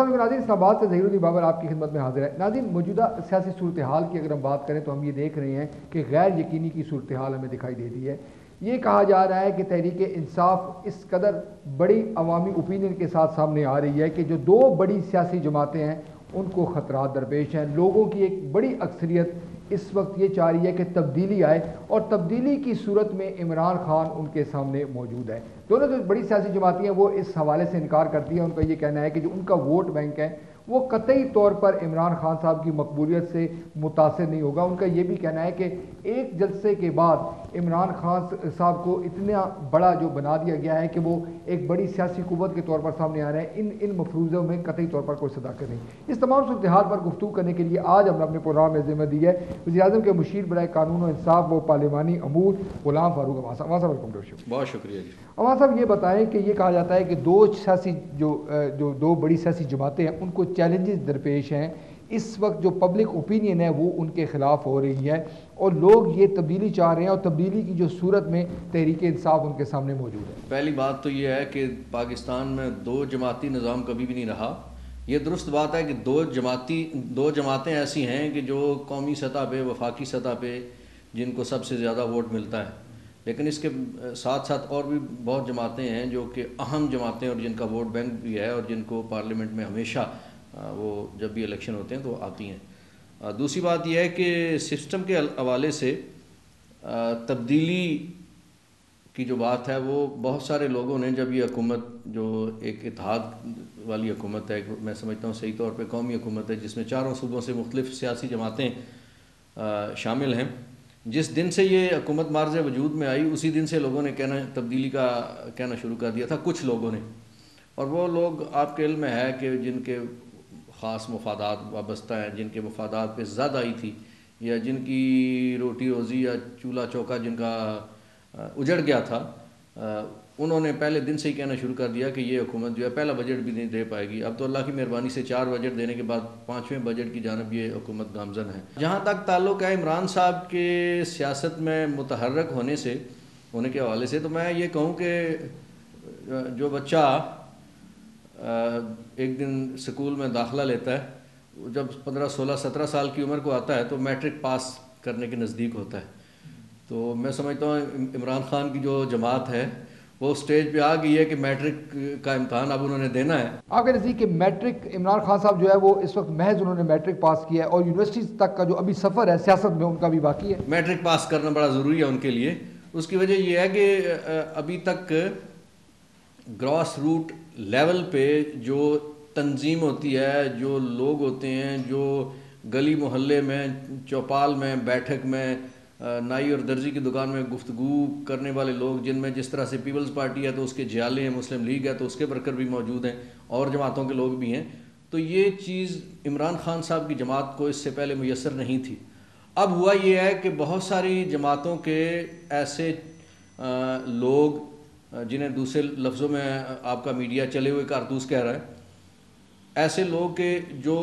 नाज़रीन, इस्लामाबाद से ज़हीरुद्दीन बाबर आपकी खिदमत में हाजिर है। नाज़रीन, मौजूदा सियासी सूरत हाल की अगर हम बात करें तो हम ये देख रहे हैं कि गैर यकीनी की सूरत हाल हमें दिखाई देती है। ये कहा जा रहा है कि तहरीक इंसाफ इस कदर बड़ी अवामी ओपिनियन के साथ सामने आ रही है कि जो दो बड़ी सियासी जमातें हैं उनको ख़तरात दरपेश हैं। लोगों की एक बड़ी अक्सरियत इस वक्त ये चाह रही है कि तब्दीली आए और तब्दीली की सूरत में इमरान खान उनके सामने मौजूद है। दोनों जो बड़ी सियासी जमातें हैं वो इस हवाले से इनकार करती हैं। उनका ये कहना है कि जो उनका वोट बैंक है वो कतई तौर पर इमरान खान साहब की मकबूलियत से मुतासिर नहीं होगा। उनका ये भी कहना है कि एक जलसे के बाद इमरान खान साहब को इतना बड़ा जो बना दिया गया है कि वो एक बड़ी सियासी कुव्वत के तौर पर सामने आ रहे हैं। इन मफरूज़ों में कतई तौर पर कोई सदाकत नहीं। इस तमाम सूरत हाल पर गुफ्तगू करने के लिए आज हमने अपने प्रोग्राम में जिम्मे दी है वज़ीर-ए-आज़म के मुशीर बराए कानून और इंसाफ व पार्लिमानी अमूर गुलाम फारूक अवान साहब। अवान साहब, वेलकम। बहुत शुक्रिया जी। अवान साहब, ये बताएं कि ये कहा जाता है कि दो बड़ी सियासी जमातें हैं उनको चैलेंजेस दरपेश हैं। इस वक्त जो पब्लिक ओपिनियन है वो उनके खिलाफ हो रही है और लोग ये तब्दीली चाह रहे हैं और तब्दीली की जो सूरत में तहरीक इंसाफ उनके सामने मौजूद है। पहली बात तो ये है कि पाकिस्तान में दो जमाती निज़ाम कभी भी नहीं रहा। ये दुरुस्त बात है कि दो जमातें ऐसी हैं कि जो कौमी सतह पे, वफाकी सतह पे जिनको सबसे ज़्यादा वोट मिलता है, लेकिन इसके साथ साथ और भी बहुत जमातें हैं जो कि अहम जमातें और जिनका वोट बैंक भी है और जिनको पार्लियामेंट में हमेशा वो जब भी इलेक्शन होते हैं तो आती हैं। दूसरी बात यह है कि सिस्टम के हवाले से तब्दीली की जो बात है वो बहुत सारे लोगों ने, जब ये हुकूमत जो एक इत्तेहाद वाली हुकूमत है, मैं समझता हूँ सही तौर पे कौमी हुकूमत है जिसमें चारों सूबों से मुख्तलिफ सियासी जमातें शामिल हैं, जिस दिन से ये हुकूमत मार्ज़ वजूद में आई उसी दिन से लोगों ने तब्दीली का कहना शुरू कर दिया था, कुछ लोगों ने। और वो लोग आपके इल्म में है कि जिनके ख़ास मफादात वाबस्ता हैं, जिनके मफादात पे ज़द आई थी या जिनकी रोटी रोज़ी या चूल्हा चौका जिनका उजड़ गया था, उन्होंने पहले दिन से ही कहना शुरू कर दिया कि ये हुकूमत जो है पहला बजट भी नहीं दे पाएगी। अब तो अल्लाह की मेहरबानी से 4 बजट देने के बाद 5वें बजट की जानब ये हुकूमत गामजन है। जहाँ तक ताल्लुक़ है इमरान साहब के सियासत में मुतहर्रक होने के हवाले से, तो मैं ये कहूँ कि जो बच्चा एक दिन स्कूल में दाखिला लेता है, जब 15, 16, 17 साल की उम्र को आता है तो मैट्रिक पास करने के नज़दीक होता है। तो मैं समझता हूँ इमरान खान की जो जमात है वो स्टेज पे आ गई है कि मैट्रिक का इम्तहान अब उन्होंने देना है। आपके नज़दीक मैट्रिक इमरान खान साहब जो है वो इस वक्त महज उन्होंने मैट्रिक पास किया है और यूनिवर्सिटी तक का जो अभी सफ़र है सियासत में उनका भी बाकी है। मैट्रिक पास करना बड़ा ज़रूरी है उनके लिए। उसकी वजह यह है कि अभी तक ग्रॉस रूट लेवल पे जो तंजीम होती है, जो लोग होते हैं, जो गली मोहल्ले में, चौपाल में, बैठक में, नाई और दर्जी की दुकान में गुफ्तगू करने वाले लोग, जिनमें जिस तरह से पीपल्स पार्टी है तो उसके जियाले हैं, मुस्लिम लीग है तो उसके वर्कर भी मौजूद हैं और जमातों के लोग भी हैं, तो ये चीज़ इमरान खान साहब की जमात को इससे पहले मुयस्सर नहीं थी। अब हुआ ये है कि बहुत सारी जमातों के ऐसे लोग, जिन्हें दूसरे लफ्ज़ों में आपका मीडिया चले हुए कारतूस कह रहा है, ऐसे लोग के जो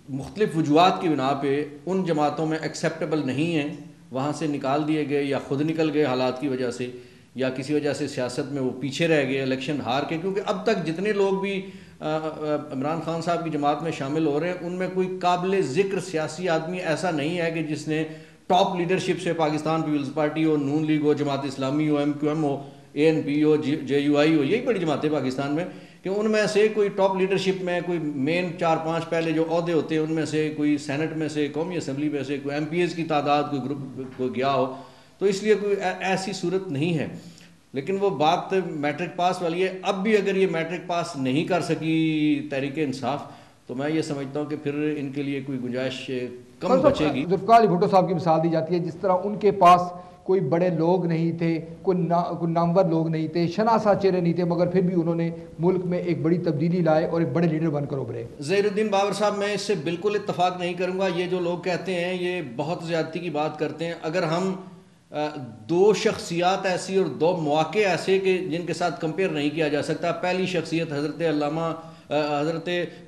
मुख्तलिफ़ वजूहात की बिना पे उन जमातों में एक्सेप्टेबल नहीं हैं, वहाँ से निकाल दिए गए या ख़ुद निकल गए हालात की वजह से, या किसी वजह से सियासत में वो पीछे रह गए इलेक्शन हार के। क्योंकि अब तक जितने लोग भी इमरान खान साहब की जमात में शामिल हो रहे हैं उनमें कोई काबिल ज़िक्र सियासी आदमी ऐसा नहीं है कि जिसने टॉप लीडरशिप से, पाकिस्तान पीपल्स पार्टी हो, नून लीग हो, जमात इस्लामी हो, MQM हो, ANP हो, JUI हो, यही बड़ी जमातें पाकिस्तान में, कि उनमें से कोई टॉप लीडरशिप में कोई मेन 4-5 पहले जो ओहदे होते हैं उनमें से कोई सेनेट में से, कौमी असम्बली में से कोई MPs की तादाद कोई ग्रुप को गया हो, तो इसलिए कोई ऐसी सूरत नहीं है। लेकिन वो बात मैट्रिक पास वाली है। अब भी अगर ये मैट्रिक पास नहीं कर सकी तहरीक इंसाफ, तो मैं ये समझता हूँ कि फिर इनके लिए कोई गुंजाइश कम बचेगी। जुल्फ़िकार अली भुट्टो साहब की मिसाल दी जाती है, जिस तरह उनके पास कोई बड़े लोग नहीं थे, कोई नामवर लोग नहीं थे, शनासा चेहरे नहीं थे, मगर फिर भी उन्होंने मुल्क में एक बड़ी तब्दीली लाए और एक बड़े लीडर बनकर उभरे। ज़हीरुद्दीन बाबर साहब, मैं इससे बिल्कुल इत्तफाक नहीं करूँगा। ये जो लोग कहते हैं ये बहुत ज़्यादती की बात करते हैं। अगर हम दो शख्सियात ऐसी और दो मौके ऐसे कि जिनके साथ कंपेयर नहीं किया जा सकता, पहली शख्सियत हज़रत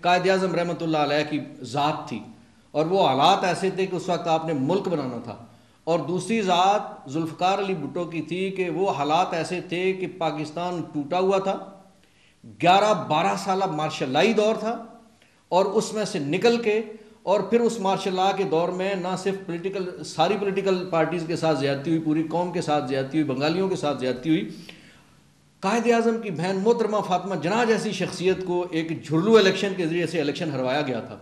कायद आज़म रहमतुल्लाह अलैह की ज़ात थी और वो हालात ऐसे थे कि उस वक्त आपने मुल्क बनाना था, और दूसरी ज़ात जुल्फ़िकार अली भुट्टो की थी कि वो हालात ऐसे थे कि पाकिस्तान टूटा हुआ था, 11-12 साल मार्शलाई दौर था और उसमें से निकल के और फिर उस मार्शल लॉ के दौर में ना सिर्फ सारी पॉलिटिकल पार्टीज़ के साथ ज़्यादती हुई, पूरी कौम के साथ ज़्यादती हुई, बंगालियों के साथ ज़्यादती हुई। कायद आज़म की बहन मोहतरमा फातिमा जना जैसी शख्सियत को एक झुर्लू इलेक्शन के ज़रिए से इलेक्शन हरवाया गया था।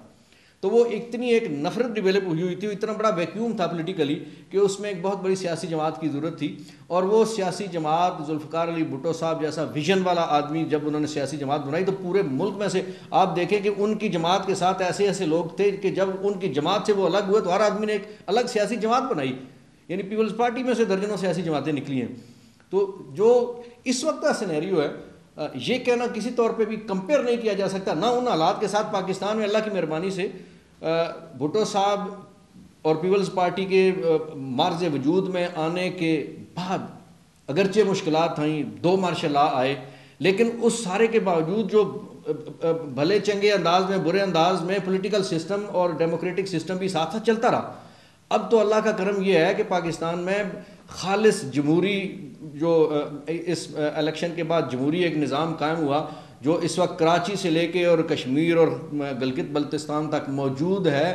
तो वो इतनी एक नफरत डिवेलप हुई थी, इतना बड़ा वैक्यूम था पॉलिटिकली कि उसमें एक बहुत बड़ी सियासी जमात की ज़रूरत थी। और वो सियासी जमात जुल्फ़िकार अली भुट्टो साहब जैसा विजन वाला आदमी जब उन्होंने सियासी जमात बनाई तो पूरे मुल्क में से आप देखें कि उनकी जमात के साथ ऐसे ऐसे लोग थे कि जब उनकी जमात से वो अलग हुए तो हर आदमी ने एक अलग सियासी जमात बनाई। यानी पीपल्स पार्टी में से दर्जनों सियासी जमातें निकली हैं। तो जो इस वक्त का सिनेरियो है, ये कहना किसी तौर पे भी कंपेयर नहीं किया जा सकता ना उन हालात के साथ पाकिस्तान में। अल्लाह की मेहरबानी से भुट्टो साहब और पीपल्स पार्टी के मार्ज वजूद में आने के बाद अगरचे मुश्किलात आई, 2 मार्शल लॉ आए, लेकिन उस सारे के बावजूद जो भले चंगे अंदाज में बुरे अंदाज में पॉलिटिकल सिस्टम और डेमोक्रेटिक सिस्टम भी साथ साथ चलता रहा। अब तो अल्लाह का करम यह है कि पाकिस्तान में खालिस जमहूरी जो इस इलेक्शन के बाद जमहूरी एक निज़ाम कायम हुआ जो इस वक्त कराची से लेके और कश्मीर और गिलगित बल्तिस्तान तक मौजूद है।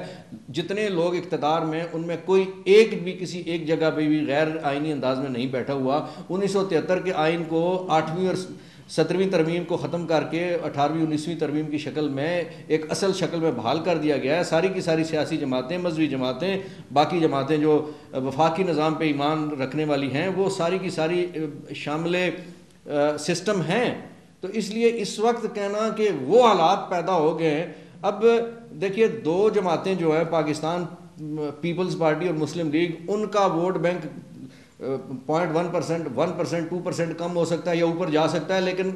जितने लोग इक़्तिदार में उनमें कोई एक भी किसी एक जगह पे भी गैर आइनी अंदाज में नहीं बैठा हुआ। 1973 के आइन को 8वीं और 17वीं तरमीम को ख़त्म करके 18वीं 19वीं तरमीम की शक्ल में एक असल शक्ल में बहाल कर दिया गया है। सारी की सारी सियासी जमातें, मजहबी जमातें, बाकी जमातें जो वफाकी निज़ाम पे ईमान रखने वाली हैं वो सारी की सारी शामिल सिस्टम हैं। तो इसलिए इस वक्त कहना कि वो हालात पैदा हो गए हैं। अब देखिए 2 जमातें जो है पाकिस्तान पीपल्स पार्टी और मुस्लिम लीग, उनका वोट बैंक 0.1%, 1%, 2% कम हो सकता है या ऊपर जा सकता है, लेकिन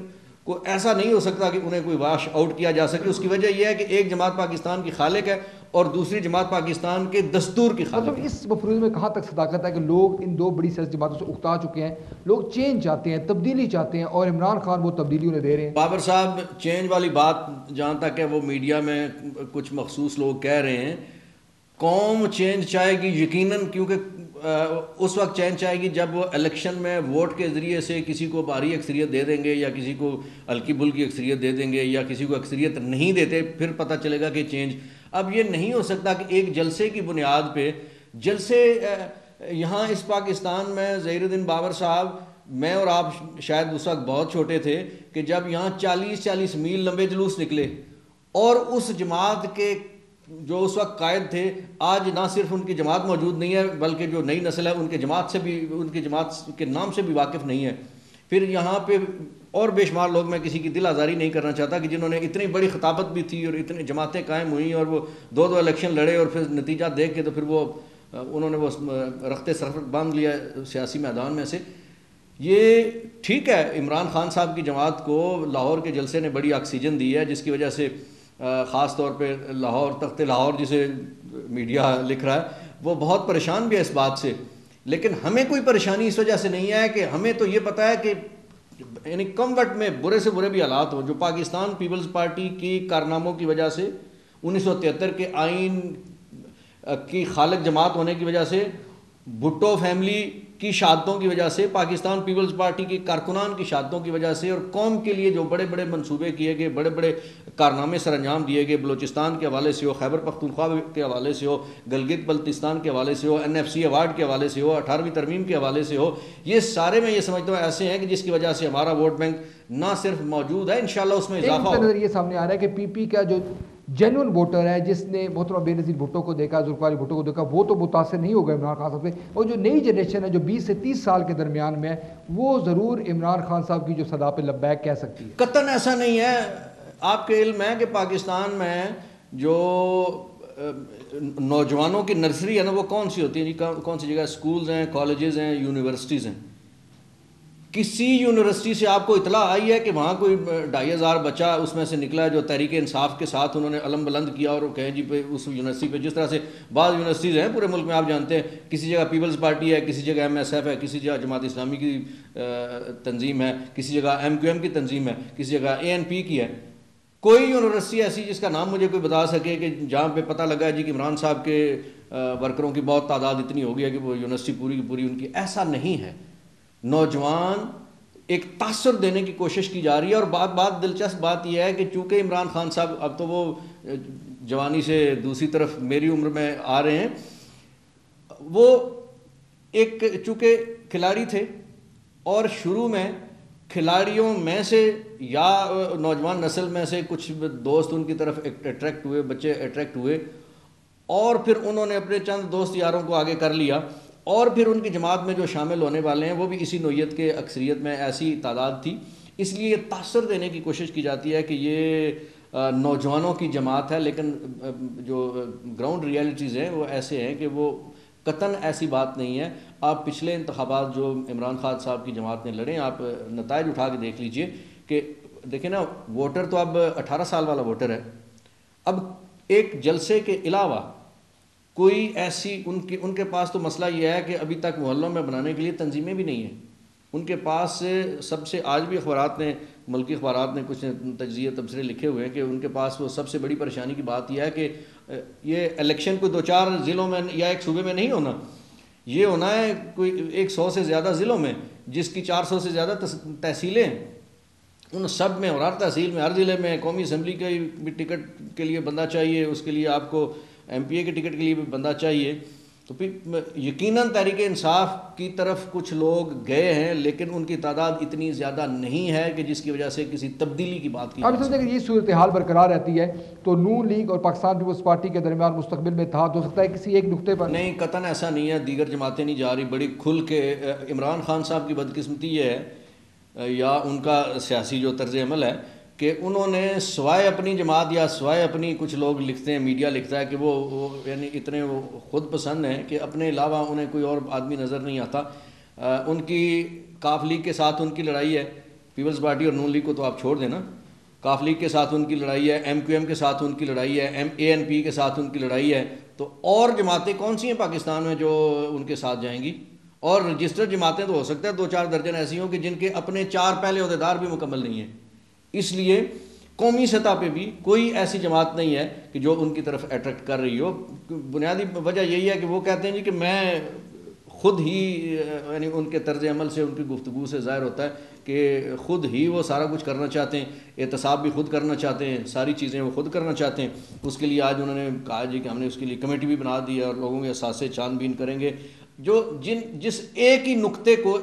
कोई ऐसा नहीं हो सकता कि उन्हें कोई वाश आउट किया जा सके। उसकी वजह यह है कि एक जमात पाकिस्तान की खालिक है और दूसरी जमात पाकिस्तान के दस्तूर की खालिक है। इस मफरूज़ में कहाँ तक सदाकत है कि लोग इन 2 बड़ी सियासी जमातों से उकता चुके हैं, लोग चेंज चाहते हैं, तब्दीली चाहते हैं और इमरान खान वो तब्दीली उन्हें दे रहे हैं। बाबर साहब, चेंज वाली बात जहाँ तक है वो मीडिया में कुछ मखसूस लोग कह रहे हैं। कौम चेंज चाहेगी यकीनन, क्योंकि उस वक्त चेंज चाहेगी जब वो इलेक्शन में वोट के ज़रिए से किसी को भारी अक्सरियत दे देंगे या किसी को हल्की बुल्की अक्सरियत दे देंगे या किसी को अक्सरियत नहीं देते, फिर पता चलेगा कि चेंज। अब ये नहीं हो सकता कि एक जलसे की बुनियाद पे जलसे यहाँ इस पाकिस्तान में ज़हीरुद्दीन बाबर साहब, मैं और आप शायद उस वक्त बहुत छोटे थे कि जब यहाँ 40-40 मील लंबे जुलूस निकले और उस जमात के जो उस वक्त कायद थे आज ना सिर्फ उनकी जमात मौजूद नहीं है बल्कि जो नई नस्ल है उनके जमात से भी, उनकी जमात के नाम से भी वाकिफ़ नहीं है। फिर यहाँ पे और बेशुमार लोग, मैं किसी की दिल आज़ारी नहीं करना चाहता, कि जिन्होंने इतनी बड़ी खिताबत भी थी और इतनी जमातें कायम हुई और वो 2-2 इलेक्शन लड़े और फिर नतीजा देख के तो फिर वो उन्होंने वो रखते सरफत बांध लिया सियासी मैदान में से। ये ठीक है, इमरान खान साहब की जमात को लाहौर के जलसे ने बड़ी ऑक्सीजन दी है, जिसकी वजह से ख़ास तौर पे लाहौर, तख्ते लाहौर जिसे मीडिया लिख रहा है, वो बहुत परेशान भी है इस बात से। लेकिन हमें कोई परेशानी इस वजह से नहीं है कि हमें तो ये पता है कि यानी कम वक्त में बुरे से बुरे भी हालात हो, जो पाकिस्तान पीपल्स पार्टी की कारनामों की वजह से, 1973 के आइन की खालिक जमात होने की वजह से, भुट्टो फैमिली की शहादतों की वजह से, पाकिस्तान पीपल्स पार्टी की कारकुनान की शहादतों की वजह से और कौम के लिए जो बड़े बड़े मंसूबे किए गए, बड़े बड़े कारनामे सर अंजाम दिए गए, बलूचिस्तान के हवाले से हो, खैबर पख्तूनख्वा के हवाले से हो, गिलगित बल्तिस्तान के हवाले से हो, NFC अवार्ड के हवाले से हो, 18वीं तरमीम के हवाले से हो, ये सारे मैं ये समझता हूँ ऐसे हैं कि जिसकी वजह से हमारा वोट बैंक ना सिर्फ मौजूद है, इंशाल्लाह उसमें इजाफा हो। नजर ये सामने आ रहा है कि PP का जो जेन्युइन वोटर है, जिसने मोहतरमा बेनज़ीर भुट्टो को देखा, जुल्फ़िकार भुट्टो को देखा, वो तो मुतासर नहीं होगा इमरान खान साहब से। और जो नई जनरेशन है जो 20 से 30 साल के दरमियान में है, वो ज़रूर इमरान खान साहब की जो सदा पे लब्बैक कह सकती है। कतन ऐसा नहीं है। आपके इल्म है कि पाकिस्तान में जो नौजवानों की नर्सरी है ना, वो कौन सी होती है जी? कौन सी जगह? स्कूल्स हैं, कॉलेजेस हैं, यूनिवर्सिटीज़ हैं। किसी यूनिवर्सिटी से आपको इतला आई है कि वहाँ कोई 2500 बच्चा उसमें से निकला है जो तहरीक इंसाफ के साथ उन्होंने अलम बुलंद किया और कहें जी पे उस यूनिवर्सिटी पे, जिस तरह से बाद यूनिवर्सिटीज़ हैं पूरे मुल्क में, आप जानते हैं, किसी जगह पीपल्स पार्टी है, किसी जगह MSF है, किसी जगह जमात इस्लामी की तंजीम है, किसी जगह MQM की तंजीम है, किसी जगह ANP की है। कोई यूनिवर्सिटी ऐसी जिसका नाम मुझे कोई बता सके कि जहाँ पे पता लगा है जी कि इमरान साहब के वर्करों की बहुत तादाद इतनी हो गई है कि वो यूनिवर्सिटी पूरी की पूरी उनकी, ऐसा नहीं है। नौजवान एक तासर देने की कोशिश की जा रही है। और बात दिलचस्प बात यह है कि चूंकि इमरान खान साहब अब तो वो जवानी से दूसरी तरफ मेरी उम्र में आ रहे हैं, वो एक चूंकि खिलाड़ी थे और शुरू में खिलाड़ियों में से या नौजवान नस्ल में से कुछ दोस्त उनकी तरफ अट्रैक्ट हुए, बच्चे अट्रैक्ट हुए, और फिर उन्होंने अपने चंद दोस्त यारों को आगे कर लिया, और फिर उनकी जमात में जो शामिल होने वाले हैं वो भी इसी नौयत के अक्सरियत में ऐसी तादाद थी। इसलिए ये तासर देने की कोशिश की जाती है कि ये नौजवानों की जमात है, लेकिन जो ग्राउंड रियलिटीज़ हैं वो ऐसे हैं कि वो कतन ऐसी बात नहीं है। आप पिछले इंतखाबात जो इमरान खान साहब की जमात ने लड़े, आप नताइज उठा के देख लीजिए कि देखें ना, वोटर तो अब 18 साल वाला वोटर है। अब एक जलसे के अलावा कोई ऐसी उनके पास तो मसला यह है कि अभी तक मोहल्लों में बनाने के लिए तंजीमें भी नहीं हैं उनके पास। सबसे आज भी अखबारात ने, मुल्की अखबारात ने कुछ तज्जिए तबसरे लिखे हुए हैं कि उनके पास वो सबसे बड़ी परेशानी की बात यह है कि ये इलेक्शन कोई 2-4 ज़िलों में या एक सूबे में नहीं होना, ये होना है कोई 100 से ज़्यादा ज़िलों में, जिसकी 400 से ज़्यादा तहसीलें हैं। उन सब में और हर तहसील में, हर ज़िले में कौमी असम्बली के भी टिकट के लिए बंदा चाहिए, उसके लिए आपको MPA के टिकट के लिए भी बंदा चाहिए। तो फिर यकीनन तहरीक इंसाफ की तरफ कुछ लोग गए हैं, लेकिन उनकी तादाद इतनी ज़्यादा नहीं है कि जिसकी वजह से किसी तब्दीली की बात की। अब समझते हैं कि ये सूरत हाल बरकरार रहती है तो नून लीग और पाकिस्तान पीपल्स पार्टी के दरमियान मुस्तकबिल में इत्तेहाद हो सकता है किसी एक नुक्ते पर? नहीं, कतन ऐसा नहीं है। दीगर जमातें नहीं जा रही बड़ी खुल के। इमरान खान साहब की बदकिस्मती ये है या उनका सियासी जो तर्ज अमल है कि उन्होंने सवाए अपनी जमात या सवाए अपनी, कुछ लोग लिखते हैं, मीडिया लिखता है कि वो यानी इतने वो खुद पसंद हैं कि अपने अलावा उन्हें कोई और आदमी नज़र नहीं आता। उनकी काफ लीग के साथ उनकी लड़ाई है, पीपल्स पार्टी और नून लीग को तो आप छोड़ देना। काफ लीग के साथ उनकी लड़ाई है, MQM के साथ उनकी लड़ाई है, ANP के साथ उनकी लड़ाई है। तो और जमातें कौन सी हैं पाकिस्तान में जो उनके साथ जाएंगी? और रजिस्टर्ड जमातें तो हो सकता है 2-4 दर्जन ऐसी हों कि जिनके अपने 4 पहले अहदेदार भी मुकम्मल नहीं हैं। इसलिए कौमी सतह पे भी कोई ऐसी जमात नहीं है कि जो उनकी तरफ अट्रैक्ट कर रही हो। बुनियादी वजह यही है कि वो कहते हैं जी कि मैं खुद ही, यानी उनके तर्ज अमल से, उनकी गुफ्तगू से ज़ाहिर होता है कि खुद ही वो सारा कुछ करना चाहते हैं, एहतसाब भी खुद करना चाहते हैं, सारी चीज़ें वो खुद करना चाहते हैं। उसके लिए आज उन्होंने कहा जी कि हमने उसके लिए कमेटी भी बना दी है और लोगों के असासे छानबीन करेंगे जो जिस एक ही नुक्ते को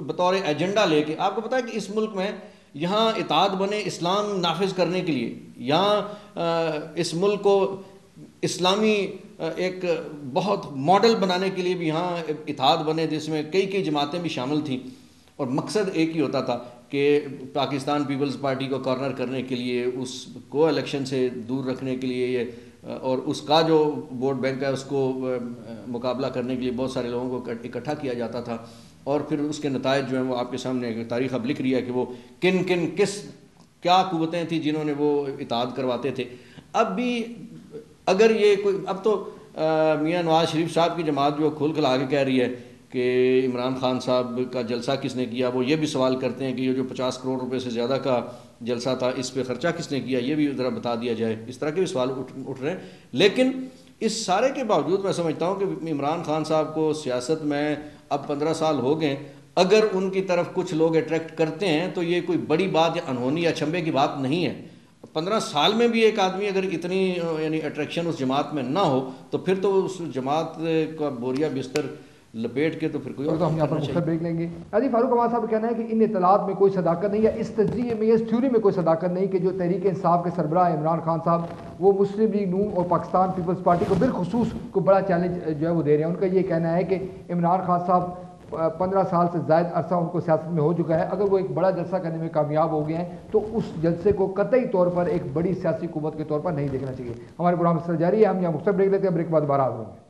बतौर एजेंडा लेके। आपको पता है कि इस मुल्क में यहाँ इताद बने इस्लाम नाफिज करने के लिए, यहाँ इस मुल्क को इस्लामी एक बहुत मॉडल बनाने के लिए भी यहाँ इताद बने, जिसमें कई कई जमातें भी शामिल थीं, और मकसद एक ही होता था कि पाकिस्तान पीपल्स पार्टी को कॉर्नर करने के लिए, उसको इलेक्शन से दूर रखने के लिए ये, और उसका जो वोट बैंक है उसको मुकाबला करने के लिए बहुत सारे लोगों को इकट्ठा किया जाता था। और फिर उसके नतायज जो हैं वो आपके सामने तारीख़ अब लिख रही है कि वो क्या कुव्वतें थी जिन्होंने वो इताद करवाते थे। अब भी अगर ये कोई, अब तो मियाँ नवाज शरीफ साहब की जमात जो खुल खिला के कह रही है कि इमरान खान साहब का जलसा किसने किया, वो ये भी सवाल करते हैं कि ये जो 50 करोड़ रुपए से ज़्यादा का जलसा था, इस पे ख़र्चा किसने किया, ये भी ज़रा बता दिया जाए। इस तरह के भी सवाल उठ रहे हैं। लेकिन इस सारे के बावजूद मैं समझता हूँ कि इमरान खान साहब को सियासत में अब 15 साल हो गए, अगर उनकी तरफ कुछ लोग अट्रैक्ट करते हैं तो ये कोई बड़ी बात या अनहोनी या अचंभे की बात नहीं है। 15 साल में भी एक आदमी अगर इतनी यानी अट्रैक्शन उस जमात में ना हो तो फिर तो उस जमात का बोरिया बिस्तर लपेट के तो फिर कोई और। तो हम यहाँ पर मुख्तर ब्रेक लेंगे। अजी फारूक अहमद साहब कहना है कि इन इतलात में कोई सदाकत नहीं, या इस तजज़िये में, इस थ्योरी में कोई सदाकत नहीं कि जो तहरीक इंसाफ के सरबराह इमरान खान साहब वो मुस्लिम लीग नून और पाकिस्तान पीपल्स पार्टी को बिलखुसूस को बड़ा चैलेंज जो है वो दे रहे हैं। उनका ये कहना है कि इमरान खान साहब 15 साल से ज़ायद अरसा उनको सियासत में हो चुका है, अगर वो एक बड़ा जलसा करने में कामयाब हो गए हैं तो उस जलसे को कतई तौर पर एक बड़ी सियासी कुव्वत के तौर पर नहीं देखना चाहिए। हमारे प्रोग्राम जारी है, हम यहाँ मुख्तर ब्रेक लेते हैं, ब्रेक के बाद दोबारा आ जाएंगे।